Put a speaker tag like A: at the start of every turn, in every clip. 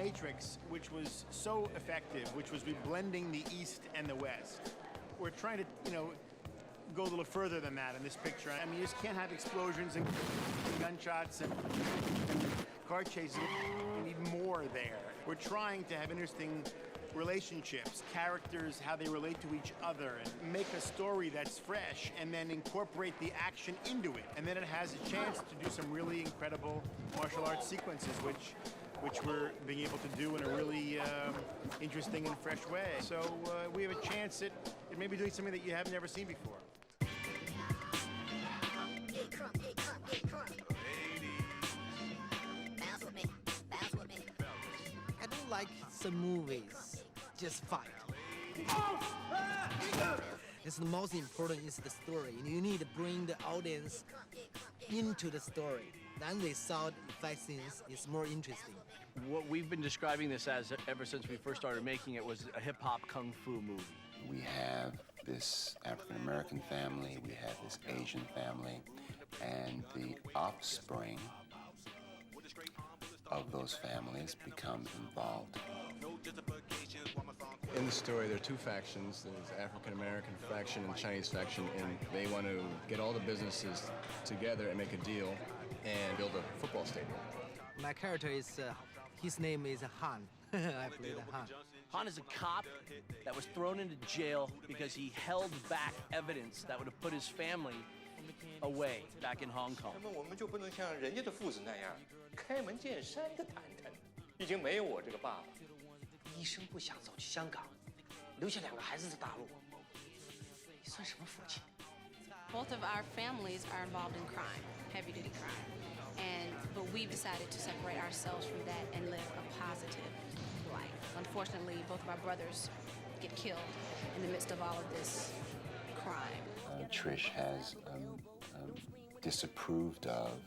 A: Matrix, which was so effective, which was blending the East and the West. We're trying to, go a little further than that in this picture. I mean, you just can't have explosions and gunshots and car chases. You need more there. We're trying to have interesting relationships, characters, how they relate to each other, and make a story that's fresh, and then incorporate the action into it. And then it has a chance to do some really incredible martial arts sequences, which we're being able to do in a really interesting and fresh way. So we have a chance at maybe doing something that you have never seen before.
B: I don't like some movies just fight. It's the most important is the story. You need to bring the audience into the story. Then they saw the fight scenes is more interesting.
C: What we've been describing this as ever since we first started making it was a hip-hop kung fu movie.
D: We have this African-American family, we have this Asian family, and the offspring of those families becomes involved.
E: In the story, there are two factions. There's African-American faction and Chinese faction, and they want to get all the businesses together and make a deal and build a football stadium.
B: My character is, his name is Han. I play the Han.
C: Han is a cop that was thrown into jail because he held back evidence that would have put his family away back in Hong Kong.
F: 那么我们就不能像人家的父子那样开门见山的谈谈，已经没有我这个爸爸。医生不想走去香港，留下2个孩子在大陆，你算什么父亲？
G: Both of our families are involved in crime, heavy-duty crime, but we've decided to separate ourselves from that and live a positive life. Unfortunately, both of our brothers get killed in the midst of all of this crime.
D: Trish has disapproved of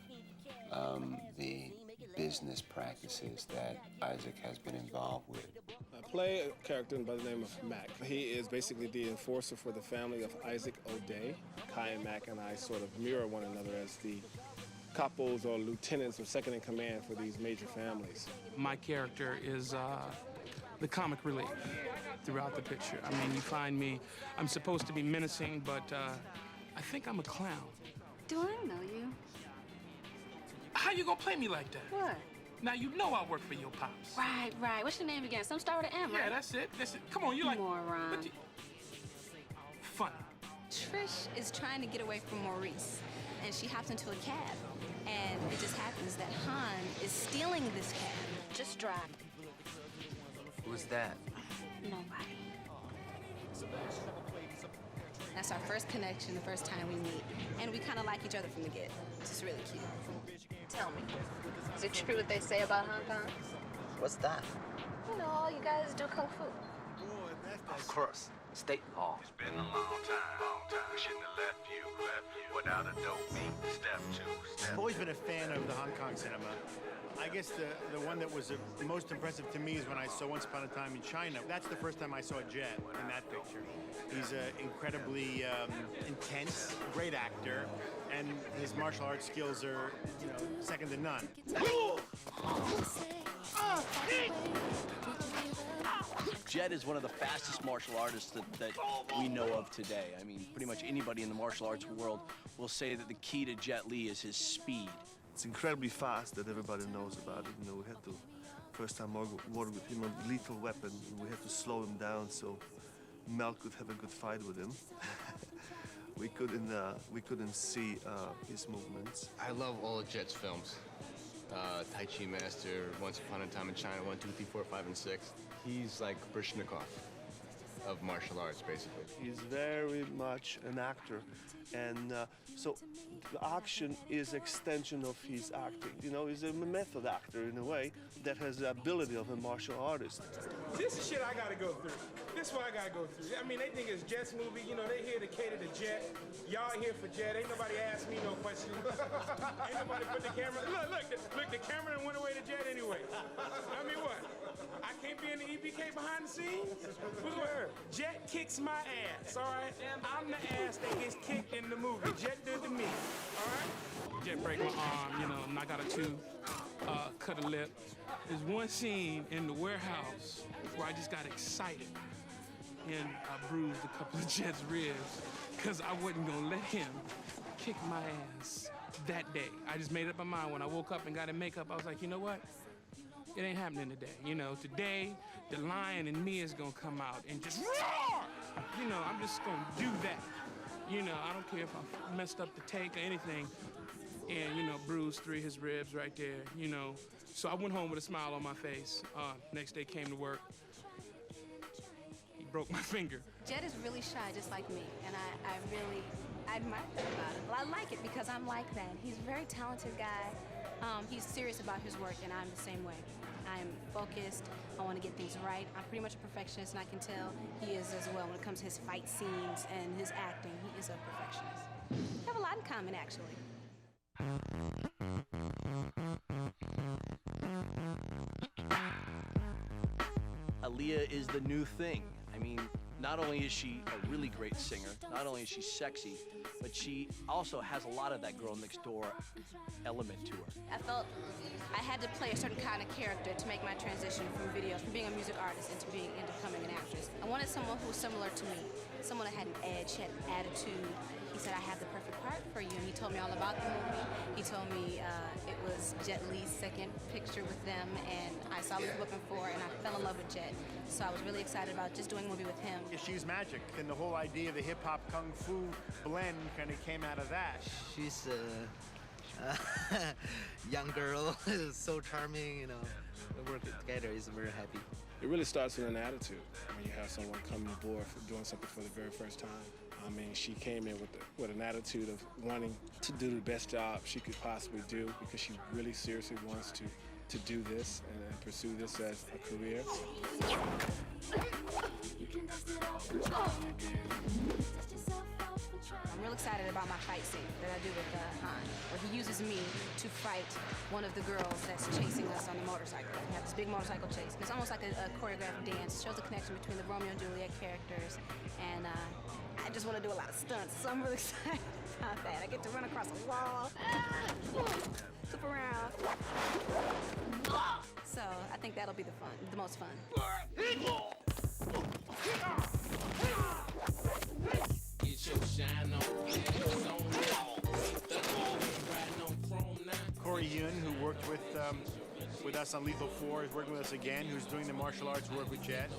D: the business practices that Isaac has been involved with.
H: I play a character by the name of Mac. He is basically the enforcer for the family of Isaac O'Day. Kai and Mac and I sort of mirror one another as the capos or lieutenants or second in command for these major families.
I: My character is the comic relief throughout the picture. I mean, you find me, I'm supposed to be menacing, but I think I'm a clown.
G: Do I know you?
I: How you gonna play me like that?
G: What?
I: Now you know I work for your pops.
G: Right. What's your name again? Some start with an M, right?
I: Yeah, that's it. Come on, you like...
G: Moron.
I: Funny.
G: Trish is trying to get away from Maurice, and she hops into a cab. And it just happens that Han is stealing this cab. Just drive.
F: Who's that?
G: Nobody. That's our first connection, the first time we meet. And we kind of like each other from the get. It's just really cute.
J: Tell me, is it true what they say about Hong Kong?
B: What's that?
J: You know, all you guys do kung fu.
F: Of course, state law.
K: It's been a long time. We shouldn't have left you without a dope beat. Step 2,
A: I've always been a fan of the Hong Kong cinema. I guess the one that was the most impressive to me is when I saw Once Upon a Time in China. That's the first time I saw Jet in that picture. He's an incredibly intense, great actor, and his martial arts skills are, second to none.
C: Jet is one of the fastest martial artists that we know of today. I mean, pretty much anybody in the martial arts world will say that the key to Jet Li is his speed.
L: It's incredibly fast that everybody knows about it. We had to, first time work with him on Lethal Weapon, we had to slow him down so Mel could have a good fight with him. we couldn't see his movements.
E: I love all of Jet's films. Tai Chi Master, Once Upon a Time in China, 1, 2, 3, 4, 5, and 6. He's like Brishnikov of martial arts, basically.
L: He's very much an actor, and so the action is extension of his acting. He's a method actor in a way that has the ability of a martial artist.
I: This is shit I gotta go through. This is what I gotta go through. I mean, they think it's Jet's movie. They here to cater to Jet. Y'all here for Jet. Ain't nobody asked me no questions. Ain't nobody put the camera. Look, the camera went away to Jet anyway. I mean, what? I can't be in the EP BK behind the scenes? Jet kicks my ass, all right? I'm the ass that gets kicked in the movie. Jet did to me, all right? Jet break my arm, you know, knock out a tooth, cut a lip. There's one scene in the warehouse where I just got excited and I bruised a couple of Jet's ribs because I wasn't gonna let him kick my ass that day. I just made up my mind when I woke up and got in makeup. I was like, you know what? It ain't happening today. You know, today, the lion in me is gonna come out and just roar! You know, I'm just gonna do that. You know, I don't care if I messed up the take or anything. And, you know, bruised his ribs right there, you know. So I went home with a smile on my face. Next day came to work. He broke my finger.
G: Jet is really shy, just like me, and I admire that about him. Well, I like it because I'm like that. He's a very talented guy. He's serious about his work, and I'm the same way. I'm focused. I want to get things right. I'm pretty much a perfectionist, and I can tell he is as well when it comes to his fight scenes and his acting. He is a perfectionist. We have a lot in common, actually.
C: Aaliyah is the new thing. I mean, not only is she a really great singer, not only is she sexy, but she also has a lot of that girl next door element to her.
G: I felt I had to play a certain kind of character to make my transition from being a music artist into becoming an actress. I wanted someone who was similar to me, someone that had an edge, had an attitude. He said, I have the perfect part for you, and he told me all about the movie. He told me it was Jet Li's second picture with them, and I saw what he was looking for, and I fell in love with Jet. So I was really excited about just doing a movie with him.
A: She's magic, and the whole idea of the hip-hop kung fu blend kind of came out of that.
B: She's a young girl, so charming, you know. We work together is very happy.
H: It really starts with an attitude when you have someone coming aboard for doing something for the very first time. I mean, she came in with an attitude of wanting to do the best job she could possibly do because she really seriously wants to do this and pursue this as a career.
G: I'm real excited about my fight scene that I do with Han, where he uses me to fight one of the girls that's chasing us on the motorcycle. We have this big motorcycle chase. It's almost like a choreographed dance. It shows the connection between the Romeo and Juliet characters, and I just want to do a lot of stunts, so I'm really excited about that. I get to run across a wall, flip around. So I think that'll be the most fun.
A: Corey Yun, who worked with us on Lethal 4, is working with us again, who's doing the martial arts work with Jet.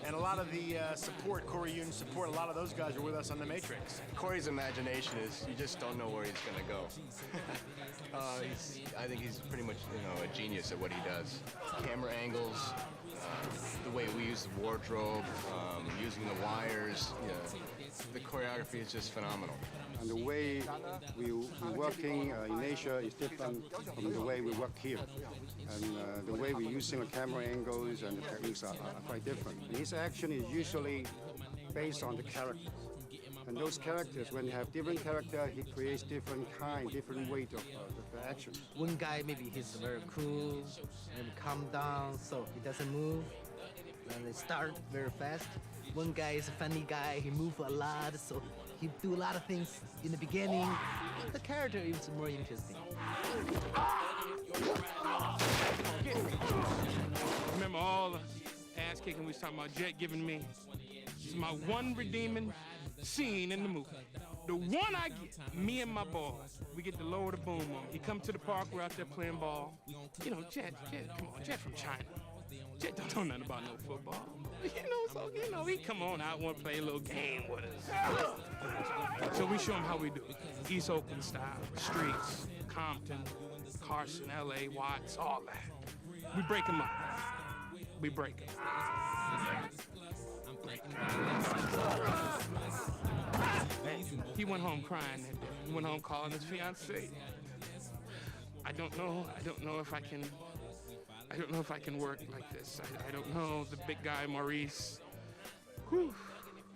A: And a lot of the support, Corey Yun's support, a lot of those guys are with us on The Matrix.
E: Corey's imagination is, you just don't know where he's gonna go. I think he's pretty much, you know, a genius at what he does. Camera angles, the way we use the wardrobe, using the wires, you know, the choreography is just phenomenal.
M: And the way we're working in Asia is different from the way we work here. And the way we're using the camera angles and the techniques are quite different. And his action is usually based on the characters. And those characters, when they have different character, he creates different weight of the action.
B: One guy, maybe he's very cool and calm down, so he doesn't move. And they start very fast. One guy is a funny guy, he moves a lot, so he do a lot of things in the beginning. The character is more interesting.
I: Remember all the ass kicking we was talking about Jet giving me? It's my one redeeming scene in the movie. The one I get, me and my boys, we get to lower the boom on him. He come to the park, we're out there playing ball. You know, Jet, come on, Jet from China. Jet don't know nothing about no football. He come on out, want to play a little game with us. So we show him how we do it. East Oakland style, streets, Compton, Carson, LA, Watts, all that. We break him up. We break him. He went home crying that day. He went home calling his fiancée. I don't know if I can work like this. I don't know, the big guy, Maurice. Whew.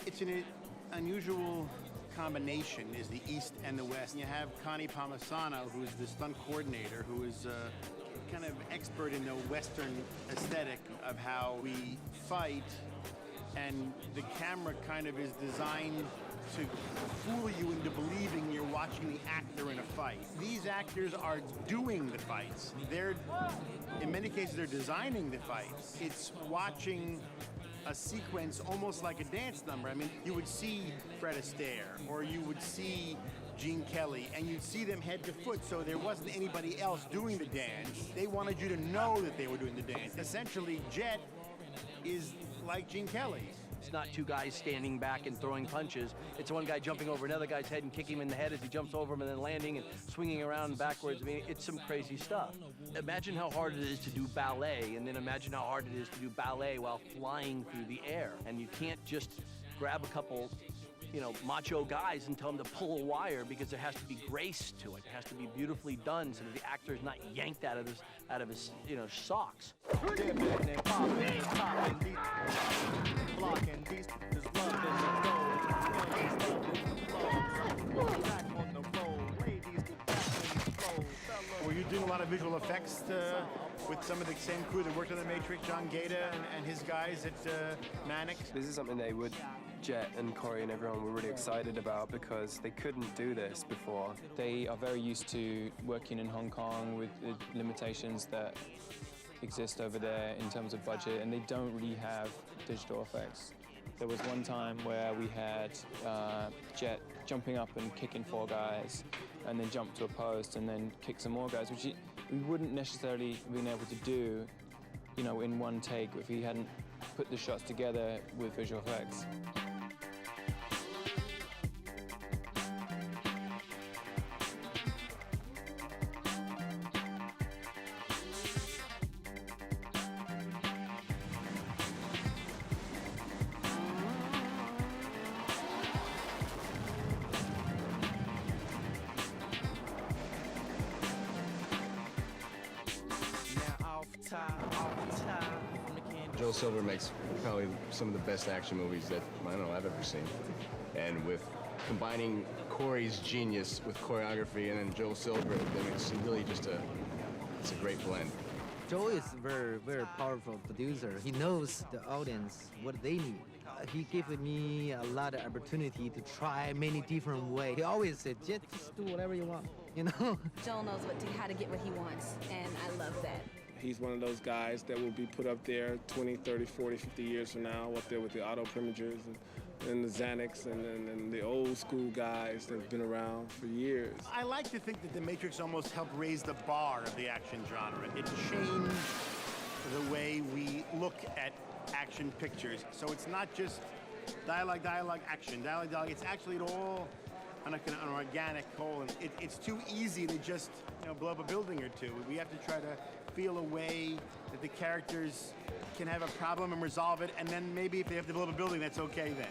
A: It's an unusual combination, is the East and the West. And you have Connie Palmisano, who's the stunt coordinator, who is kind of expert in the Western aesthetic of how we fight, and the camera kind of is designed to fool you into believing you're watching the actor in a fight. These actors are doing the fights. In many cases, they're designing the fights. It's watching a sequence almost like a dance number. I mean, you would see Fred Astaire, or you would see Gene Kelly, and you'd see them head to foot, so there wasn't anybody else doing the dance. They wanted you to know that they were doing the dance. Essentially, Jet is like Gene Kelly.
C: It's not two guys standing back and throwing punches. It's one guy jumping over another guy's head and kicking him in the head as he jumps over him and then landing and swinging around backwards. I mean, it's some crazy stuff. Imagine how hard it is to do ballet, and then imagine how hard it is to do ballet while flying through the air. And you can't just grab a couple, macho guys and tell them to pull a wire, because there has to be grace to it. It has to be beautifully done so that the actor is not yanked out of his socks.
A: Were you doing a lot of visual effects with some of the same crew that worked on The Matrix, John Gaeta and his guys at Mannix?
N: This is something they would, Jet and Corey and everyone were really excited about, because they couldn't do this before. They are very used to working in Hong Kong with the limitations that exist over there in terms of budget, and they don't really have digital effects. There was one time where we had Jet jumping up and kicking 4 guys, and then jump to a post and then kick some more guys, which we wouldn't necessarily been able to do, in one take if he hadn't put the shots together with visual effects.
E: Joel Silver makes probably some of the best action movies that, I've ever seen. And with combining Corey's genius with choreography and then Joel Silver, then it's really just it's a great blend.
B: Joel is very, very powerful producer. He knows the audience, what they need. He gave me a lot of opportunity to try many different ways. He always said, just do whatever you want,
G: Joel knows how to get what he wants, and I love that.
H: He's one of those guys that will be put up there 20, 30, 40, 50 years from now, up there with the Auto Primagers and the Xanax and the old school guys that have been around for years.
A: I like to think that The Matrix almost helped raise the bar of the action genre. It changed the way we look at action pictures. So it's not just dialogue, action, dialogue. It's actually all on an organic whole. And it's too easy to just blow up a building or two. We have to try to feel a way that the characters can have a problem and resolve it, and then maybe if they have to blow up a building, that's okay then.